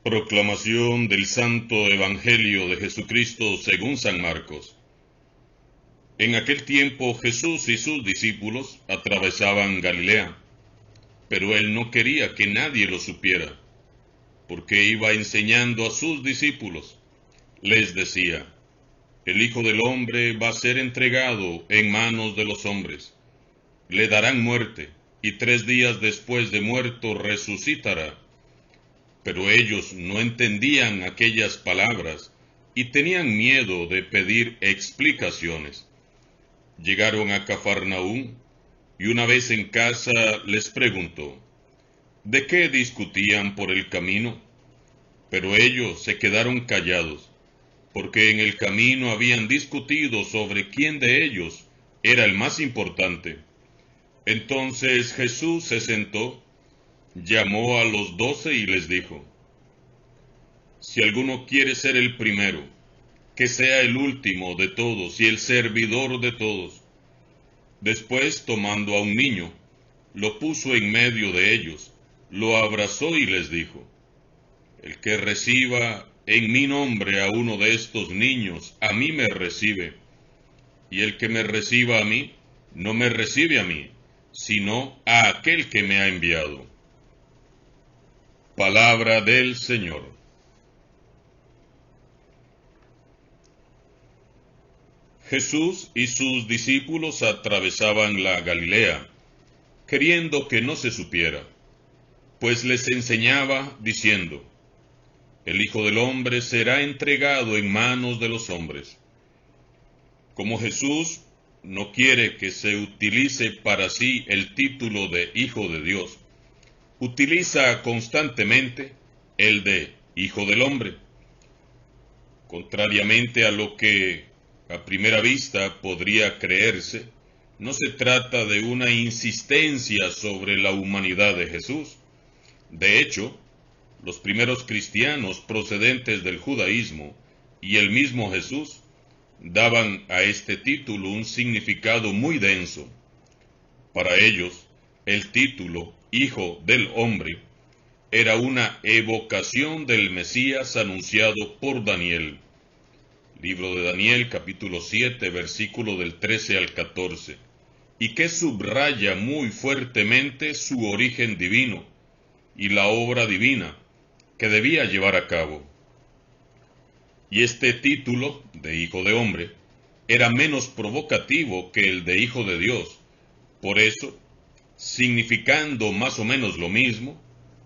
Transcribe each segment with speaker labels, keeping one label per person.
Speaker 1: Proclamación del Santo Evangelio de Jesucristo según San Marcos. En aquel tiempo Jesús y sus discípulos atravesaban Galilea, pero él no quería que nadie lo supiera, porque iba enseñando a sus discípulos. Les decía: el Hijo del Hombre va a ser entregado en manos de los hombres. Le darán muerte, y 3 días después de muerto resucitará. Pero ellos no entendían aquellas palabras y tenían miedo de pedir explicaciones. Llegaron a Cafarnaúm y una vez en casa les preguntó: ¿de qué discutían por el camino? Pero ellos se quedaron callados, porque en el camino habían discutido sobre quién de ellos era el más importante. Entonces Jesús se sentó, llamó a los 12 y les dijo: si alguno quiere ser el primero, que sea el último de todos y el servidor de todos. Después, tomando a un niño, lo puso en medio de ellos, lo abrazó y les dijo: el que reciba en mi nombre a uno de estos niños, a mí me recibe, y el que me reciba a mí, no me recibe a mí, sino a aquel que me ha enviado. Palabra del Señor. Jesús y sus discípulos atravesaban la Galilea, queriendo que no se supiera, pues les enseñaba diciendo: el Hijo del Hombre será entregado en manos de los hombres. Como Jesús no quiere que se utilice para sí el título de Hijo de Dios, utiliza constantemente el de Hijo del Hombre. Contrariamente a lo que a primera vista podría creerse, no se trata de una insistencia sobre la humanidad de Jesús. De hecho, los primeros cristianos procedentes del judaísmo y el mismo Jesús daban a este título un significado muy denso. Para ellos, el título Hijo del Hombre era una evocación del Mesías anunciado por Daniel. Libro de Daniel, capítulo 7, versículo del 13 al 14, y que subraya muy fuertemente su origen divino y la obra divina que debía llevar a cabo. Y este título de Hijo de Hombre era menos provocativo que el de Hijo de Dios. Por eso, significando más o menos lo mismo,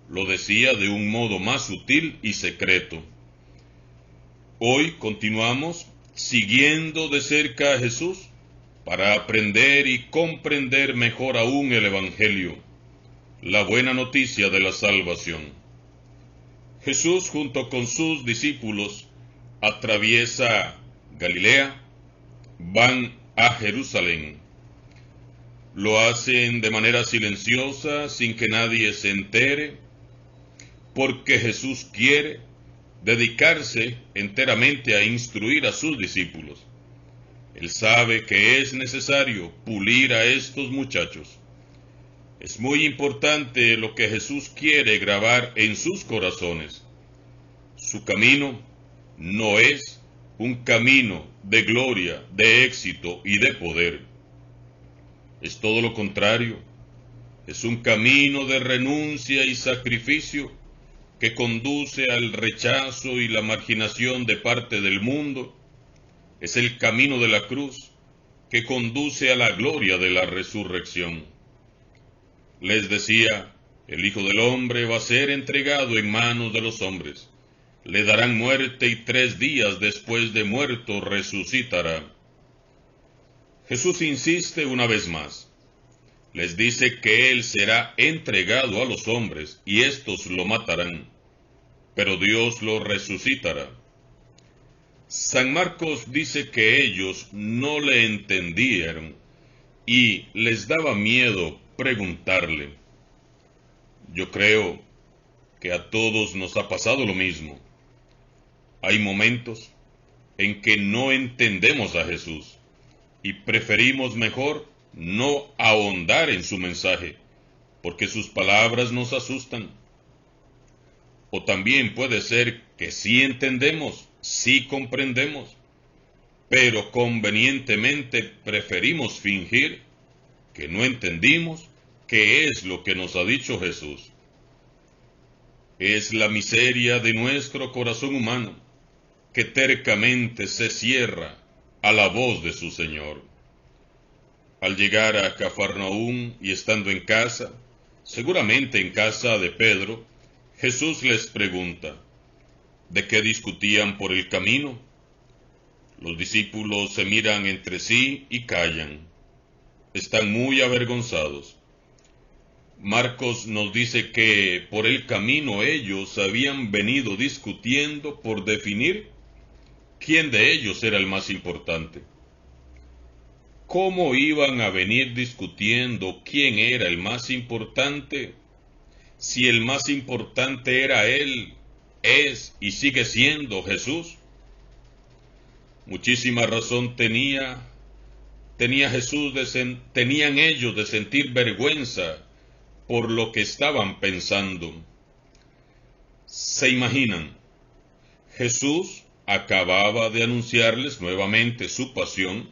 Speaker 1: lo decía de un modo más sutil y secreto. Hoy continuamos siguiendo de cerca a Jesús para aprender y comprender mejor aún el Evangelio, la buena noticia de la salvación. Jesús junto con sus discípulos atraviesa Galilea, van a Jerusalén. Lo hacen de manera silenciosa, sin que nadie se entere, porque Jesús quiere dedicarse enteramente a instruir a sus discípulos. Él sabe que es necesario pulir a estos muchachos. Es muy importante lo que Jesús quiere grabar en sus corazones. Su camino no es un camino de gloria, de éxito y de poder. Es todo lo contrario. Es un camino de renuncia y sacrificio que conduce al rechazo y la marginación de parte del mundo. Es el camino de la cruz que conduce a la gloria de la resurrección. Les decía: el Hijo del Hombre va a ser entregado en manos de los hombres. Le darán muerte y 3 días después de muerto resucitará. Jesús insiste una vez más. Les dice que Él será entregado a los hombres y éstos lo matarán, pero Dios lo resucitará. San Marcos dice que ellos no le entendieron y les daba miedo preguntarle. Yo creo que a todos nos ha pasado lo mismo. Hay momentos en que no entendemos a Jesús y preferimos mejor no ahondar en su mensaje, porque sus palabras nos asustan. O también puede ser que sí entendemos, sí comprendemos, pero convenientemente preferimos fingir que no entendimos qué es lo que nos ha dicho Jesús. Es la miseria de nuestro corazón humano que tercamente se cierra a la voz de su Señor. Al llegar a Cafarnaúm y estando en casa, seguramente en casa de Pedro, Jesús les pregunta, ¿de qué discutían por el camino? Los discípulos se miran entre sí y callan. Están muy avergonzados. Marcos nos dice que por el camino ellos habían venido discutiendo por definir quién de ellos era el más importante. ¿Cómo iban a venir discutiendo quién era el más importante si el más importante era él, es y sigue siendo Jesús? Muchísima razón tenían ellos de sentir vergüenza por lo que estaban pensando. ¿Se imaginan? Jesús acababa de anunciarles nuevamente su pasión,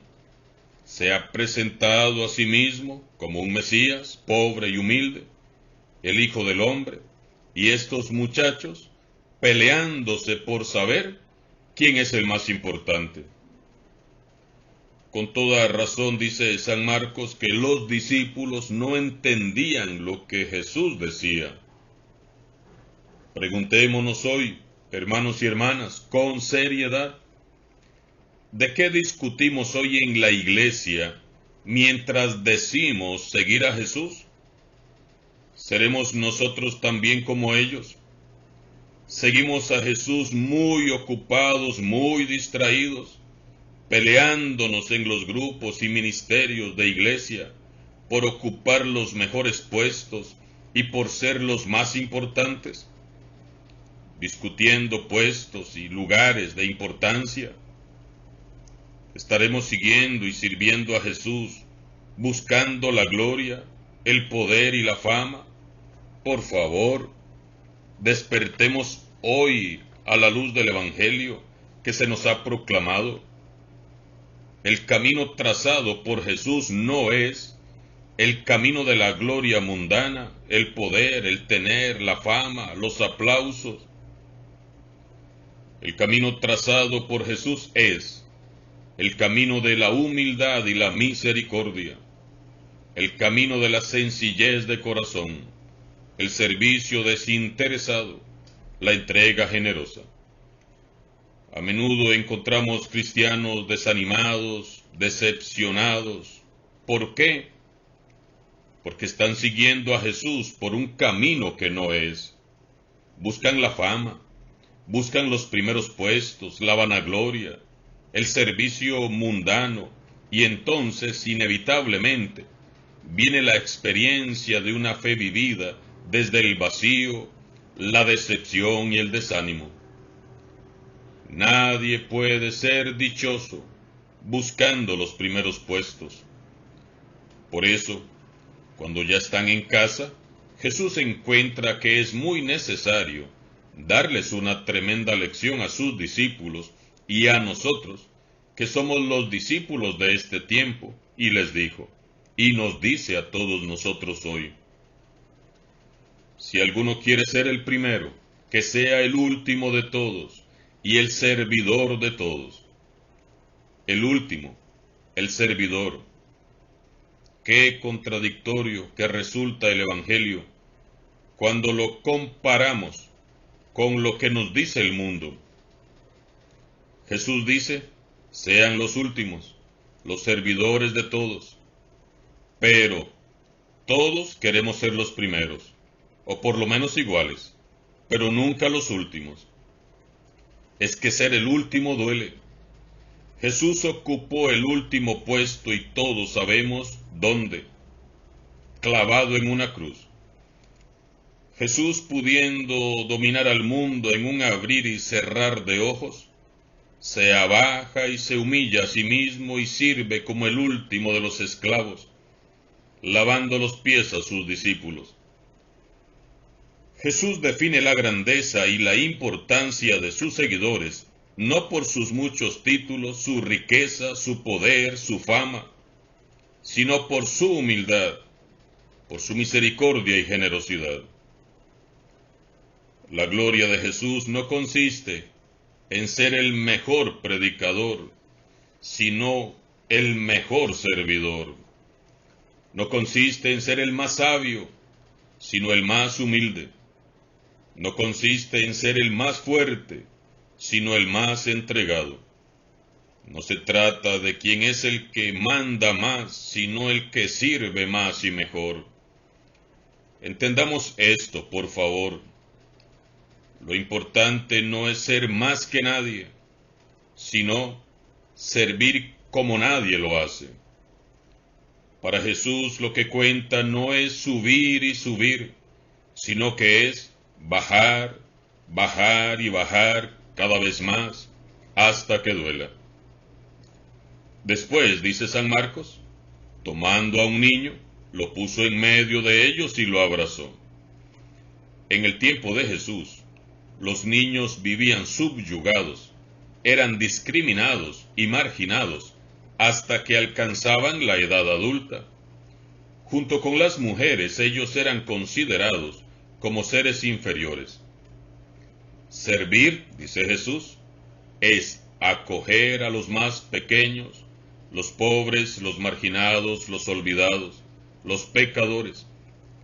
Speaker 1: se ha presentado a sí mismo como un Mesías, pobre y humilde, el Hijo del Hombre, y estos muchachos peleándose por saber quién es el más importante. Con toda razón dice San Marcos que los discípulos no entendían lo que Jesús decía. Preguntémonos hoy, hermanos y hermanas, con seriedad, ¿de qué discutimos hoy en la iglesia mientras decimos seguir a Jesús? ¿Seremos nosotros también como ellos? Seguimos a Jesús muy ocupados, muy distraídos, peleándonos en los grupos y ministerios de iglesia por ocupar los mejores puestos y por ser los más importantes, discutiendo puestos y lugares de importancia. Estaremos siguiendo y sirviendo a Jesús, buscando la gloria, el poder y la fama. Por favor, despertemos hoy a la luz del Evangelio que se nos ha proclamado. El camino trazado por Jesús no es el camino de la gloria mundana, el poder, el tener, la fama, los aplausos. El camino trazado por Jesús es el camino de la humildad y la misericordia, el camino de la sencillez de corazón, el servicio desinteresado, la entrega generosa. A menudo encontramos cristianos desanimados, decepcionados. ¿Por qué? Porque están siguiendo a Jesús por un camino que no es. Buscan la fama, buscan los primeros puestos, la vanagloria, el servicio mundano, y entonces, inevitablemente, viene la experiencia de una fe vivida desde el vacío, la decepción y el desánimo. Nadie puede ser dichoso buscando los primeros puestos. Por eso, cuando ya están en casa, Jesús encuentra que es muy necesario darles una tremenda lección a sus discípulos y a nosotros, que somos los discípulos de este tiempo, y les dijo, y nos dice a todos nosotros hoy: si alguno quiere ser el primero, que sea el último de todos y el servidor de todos. El último, el servidor. Qué contradictorio que resulta el Evangelio cuando lo comparamos con lo que nos dice el mundo. Jesús dice, sean los últimos, los servidores de todos. Pero todos queremos ser los primeros, o por lo menos iguales, pero nunca los últimos. Es que ser el último duele. Jesús ocupó el último puesto y todos sabemos dónde, clavado en una cruz. Jesús, pudiendo dominar al mundo en un abrir y cerrar de ojos, se abaja y se humilla a sí mismo y sirve como el último de los esclavos, lavando los pies a sus discípulos. Jesús define la grandeza y la importancia de sus seguidores no por sus muchos títulos, su riqueza, su poder, su fama, sino por su humildad, por su misericordia y generosidad. La gloria de Jesús no consiste en ser el mejor predicador, sino el mejor servidor. No consiste en ser el más sabio, sino el más humilde. No consiste en ser el más fuerte, sino el más entregado. No se trata de quién es el que manda más, sino el que sirve más y mejor. Entendamos esto, por favor. Lo importante no es ser más que nadie, sino servir como nadie lo hace. Para Jesús lo que cuenta no es subir y subir, sino que es bajar, bajar y bajar cada vez más, hasta que duela. Después, dice San Marcos, tomando a un niño, lo puso en medio de ellos y lo abrazó. En el tiempo de Jesús, los niños vivían subyugados, eran discriminados y marginados hasta que alcanzaban la edad adulta. Junto con las mujeres, ellos eran considerados como seres inferiores. Servir, dice Jesús, es acoger a los más pequeños, los pobres, los marginados, los olvidados, los pecadores,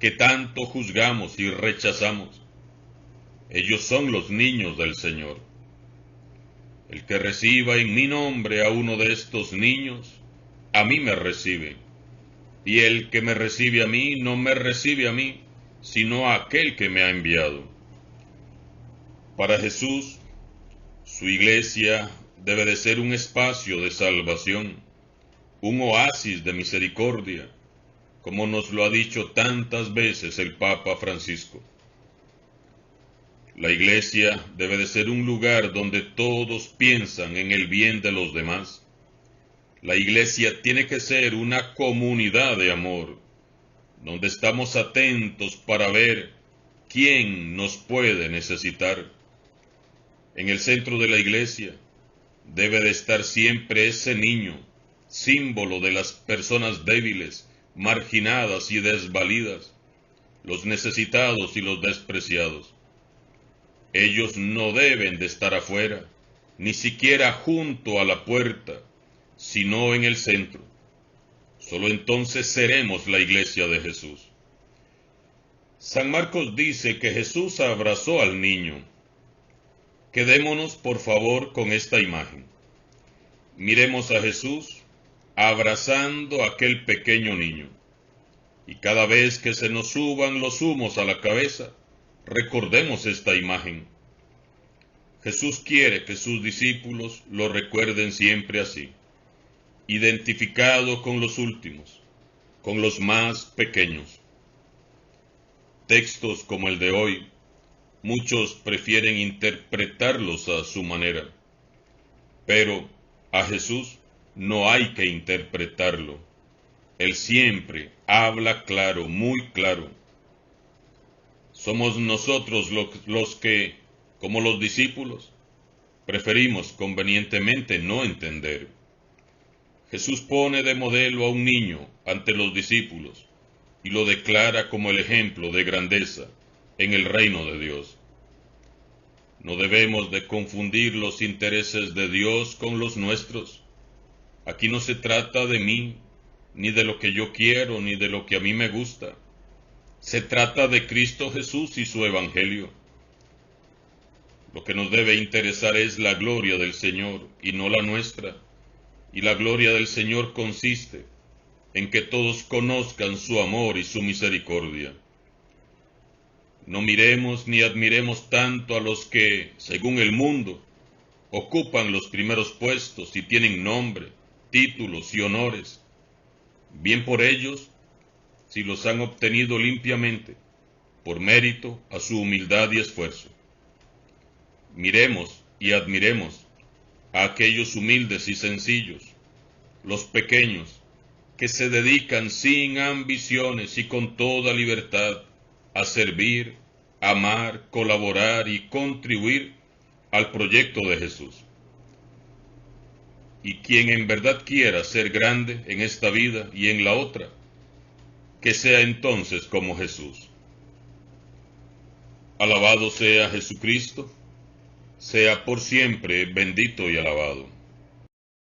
Speaker 1: que tanto juzgamos y rechazamos. Ellos son los niños del Señor. El que reciba en mi nombre a uno de estos niños, a mí me recibe. Y el que me recibe a mí, no me recibe a mí, sino a aquel que me ha enviado. Para Jesús, su iglesia debe de ser un espacio de salvación, un oasis de misericordia, como nos lo ha dicho tantas veces el Papa Francisco. La iglesia debe de ser un lugar donde todos piensan en el bien de los demás. La iglesia tiene que ser una comunidad de amor, donde estamos atentos para ver quién nos puede necesitar. En el centro de la iglesia debe de estar siempre ese niño, símbolo de las personas débiles, marginadas y desvalidas, los necesitados y los despreciados. Ellos no deben de estar afuera, ni siquiera junto a la puerta, sino en el centro. Solo entonces seremos la iglesia de Jesús. San Marcos dice que Jesús abrazó al niño. Quedémonos, por favor, con esta imagen. Miremos a Jesús abrazando a aquel pequeño niño. Y cada vez que se nos suban los humos a la cabeza, recordemos esta imagen. Jesús quiere que sus discípulos lo recuerden siempre así, identificado con los últimos, con los más pequeños. Textos como el de hoy, muchos prefieren interpretarlos a su manera, pero a Jesús no hay que interpretarlo. Él siempre habla claro, muy claro. Somos nosotros los que, como los discípulos, preferimos convenientemente no entender. Jesús pone de modelo a un niño ante los discípulos y lo declara como el ejemplo de grandeza en el reino de Dios. No debemos de confundir los intereses de Dios con los nuestros. Aquí no se trata de mí, ni de lo que yo quiero, ni de lo que a mí me gusta. Se trata de Cristo Jesús y su Evangelio. Lo que nos debe interesar es la gloria del Señor y no la nuestra. Y la gloria del Señor consiste en que todos conozcan su amor y su misericordia. No miremos ni admiremos tanto a los que, según el mundo, ocupan los primeros puestos y tienen nombre, títulos y honores. Bien por ellos, si los han obtenido limpiamente, por mérito a su humildad y esfuerzo. Miremos y admiremos a aquellos humildes y sencillos, los pequeños, que se dedican sin ambiciones y con toda libertad a servir, amar, colaborar y contribuir al proyecto de Jesús. Y quien en verdad quiera ser grande en esta vida y en la otra, que sea entonces como Jesús. Alabado sea Jesucristo, sea por siempre bendito y alabado.